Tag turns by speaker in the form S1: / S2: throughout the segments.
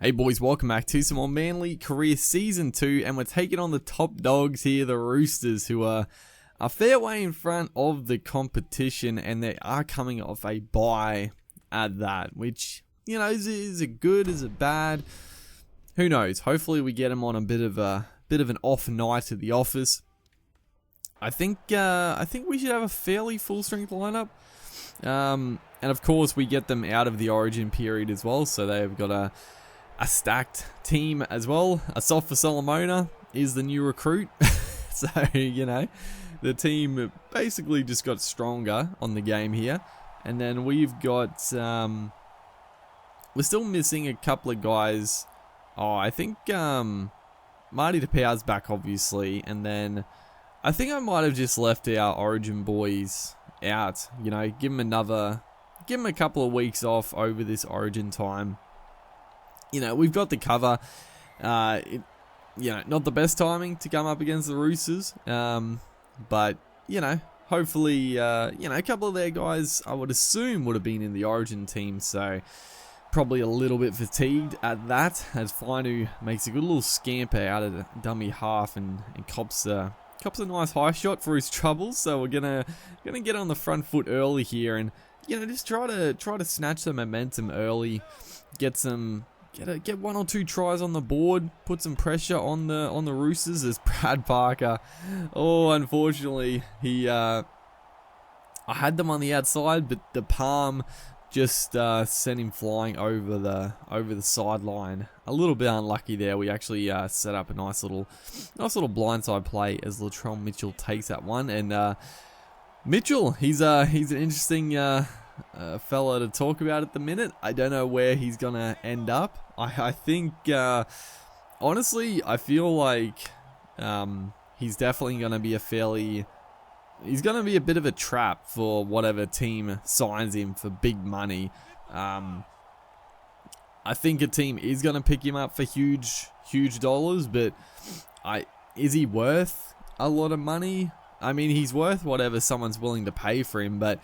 S1: Hey boys, welcome back to some more Manly Career Season 2, and we're taking on the top dogs here, the Roosters, who are a fair way in front of the competition, and they are coming off a bye at that, which, you know, is it good, is it bad? Who knows? Hopefully we get them on a bit of an off night at the office. I think we should have a fairly full strength lineup. And of course we get them out of the Origin period as well, so they've got a stacked team as well. Asaf for Solomona is the new recruit. So, you know, the team basically just got stronger on the game here. And then we've got, we're still missing a couple of guys. Oh, I think Marty Tapau's back, obviously. And then I think I might have just left our Origin boys out. You know, give them a couple of weeks off over this Origin time. You know, we've got the cover. You know, not the best timing to come up against the Roosters. But, you know, hopefully, you know, a couple of their guys, I would assume, would have been in the Origin team. So, probably a little bit fatigued at that. As Finu makes a good little scamper out of the dummy half and cops a nice high shot for his troubles. So, we're gonna get on the front foot early here and, you know, just try to snatch some momentum early. Get one or two tries on the board, put some pressure on the Roosters. As Brad Parker, oh, unfortunately, I had them on the outside, but the palm just sent him flying over the sideline. A little bit unlucky there. We actually set up a nice little blindside play as Latrell Mitchell takes that one. And Mitchell, he's an interesting fella to talk about at the minute. I don't know where he's gonna end up. I think honestly, I feel like he's definitely gonna be he's gonna be a bit of a trap for whatever team signs him for big money. I think a team is gonna pick him up for huge dollars, but is he worth a lot of money? I mean, he's worth whatever someone's willing to pay for him, but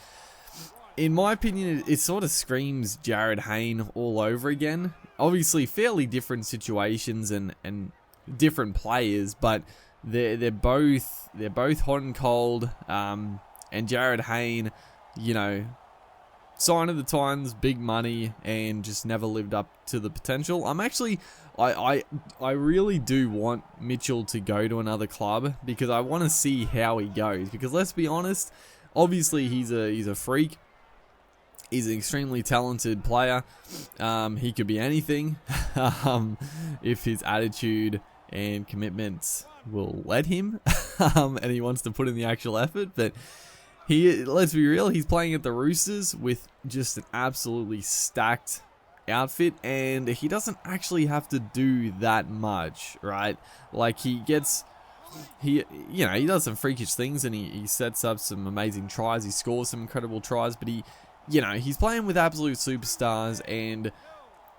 S1: in my opinion, it sort of screams Jared Hayne all over again. Obviously, fairly different situations and different players, but they're both hot and cold. And Jared Hayne, you know, sign of the times, big money, and just never lived up to the potential. I really do want Mitchell to go to another club because I want to see how he goes. Because let's be honest, obviously he's a freak. He's an extremely talented player. He could be anything if his attitude and commitments will let him, and he wants to put in the actual effort. But let's be real, he's playing at the Roosters with just an absolutely stacked outfit, and he doesn't actually have to do that much, right? Like he does some freakish things, and he sets up some amazing tries. He scores some incredible tries, but he's playing with absolute superstars, and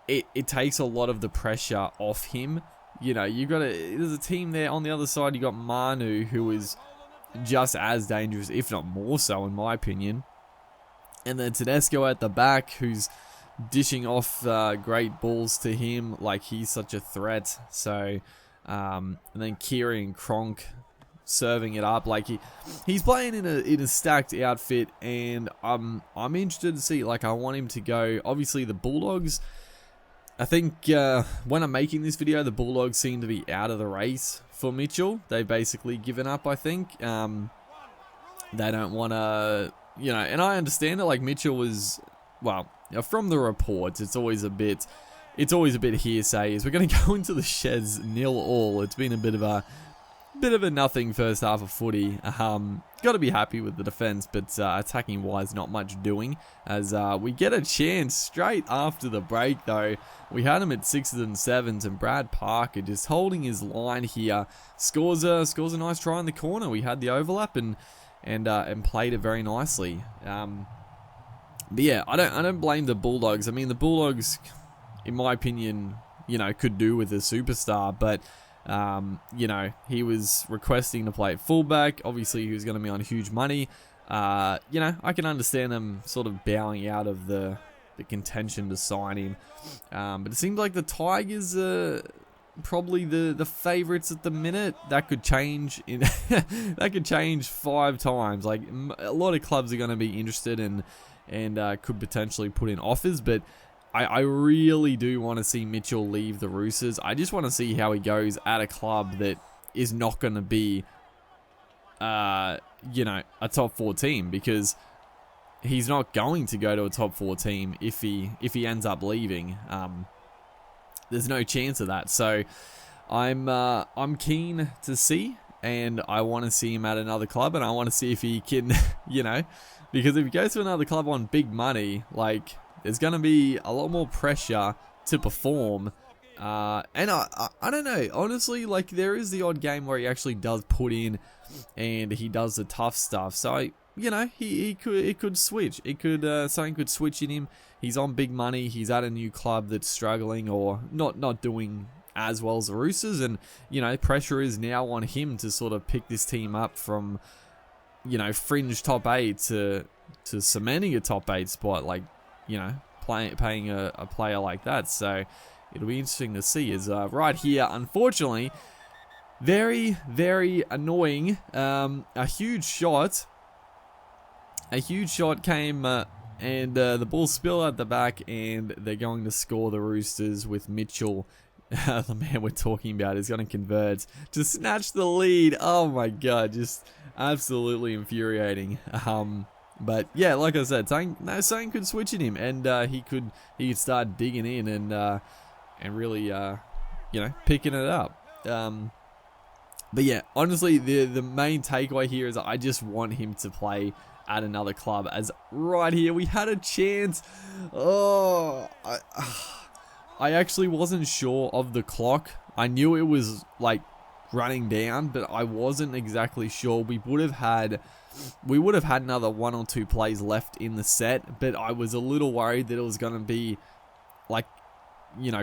S1: it takes a lot of the pressure off him. You know, there's a team there on the other side. You got Manu, who is just as dangerous, if not more so, in my opinion. And then Tedesco at the back, who's dishing off great balls to him, like he's such a threat. So, and then Kiri and Cronk serving it up. Like he's playing in a stacked outfit, and I'm interested to see. Like, I want him to go. Obviously, the Bulldogs, I think when I'm making this video, the Bulldogs seem to be out of the race for Mitchell. They've basically given up, I think. They don't want to, you know, and I understand it. Like, Mitchell was, well, from the reports, it's always a bit hearsay. Is we're going to go into the Sheds 0-0. It's been a bit of a nothing first half of footy. Got to be happy with the defense, but attacking wise, not much doing. As we get a chance straight after the break, though. We had him at 6s and 7s, and Brad Parker just holding his line here scores a nice try in the corner. We had the overlap and played it very nicely. But yeah, I don't blame the Bulldogs. I mean, the Bulldogs, in my opinion, you know, could do with a superstar, but you know, he was requesting to play at fullback. Obviously, he was going to be on huge money. You know, I can understand them sort of bowing out of the the contention to sign him. But it seems like the Tigers are probably the favourites at the minute. That could change in that could change 5 times. Like, a lot of clubs are going to be interested and could potentially put in offers, but I really do want to see Mitchell leave the Roosters. I just want to see how he goes at a club that is not going to be, a top 4 team, because he's not going to go to a top 4 team if he ends up leaving. There's no chance of that. So I'm keen to see, and I want to see him at another club, and I want to see if he can, because if he goes to another club on big money, like, there's going to be a lot more pressure to perform. And I don't know, honestly, like, there is the odd game where he actually does put in and he does the tough stuff. So, it could switch. Something could switch in him. He's on big money. He's at a new club that's struggling or not doing as well as the Roosters. And, pressure is now on him to sort of pick this team up from, fringe top 8 to cementing a top 8 spot. Like, paying a player like that. So it'll be interesting to see. Is right here, unfortunately, very, very annoying. A huge shot came and the ball spilled at the back, and they're going to score, the Roosters, with Mitchell, the man we're talking about, is going to convert to snatch the lead. Oh my god, just absolutely infuriating. But yeah, like I said, something could switch in him, and he could start digging in and really picking it up. But yeah, honestly, the main takeaway here is I just want him to play at another club. As right here, we had a chance. Oh, I actually wasn't sure of the clock. I knew it was like running down, but I wasn't exactly sure. We would have had another 1 or 2 plays left in the set, but I was a little worried that it was going to be like,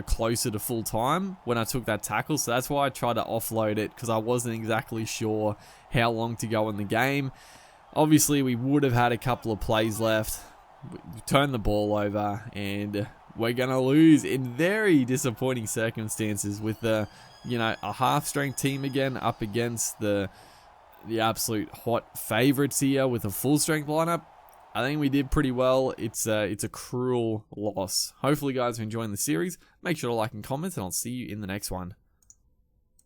S1: closer to full time when I took that tackle. So that's why I tried to offload it, because I wasn't exactly sure how long to go in the game. Obviously, we would have had a couple of plays left. We turned the ball over, and we're going to lose in very disappointing circumstances with a half-strength team again up against the absolute hot favourites here with a full-strength lineup. I think we did pretty well. It's a cruel loss. Hopefully, guys are enjoying the series. Make sure to like and comment, and I'll see you in the next one.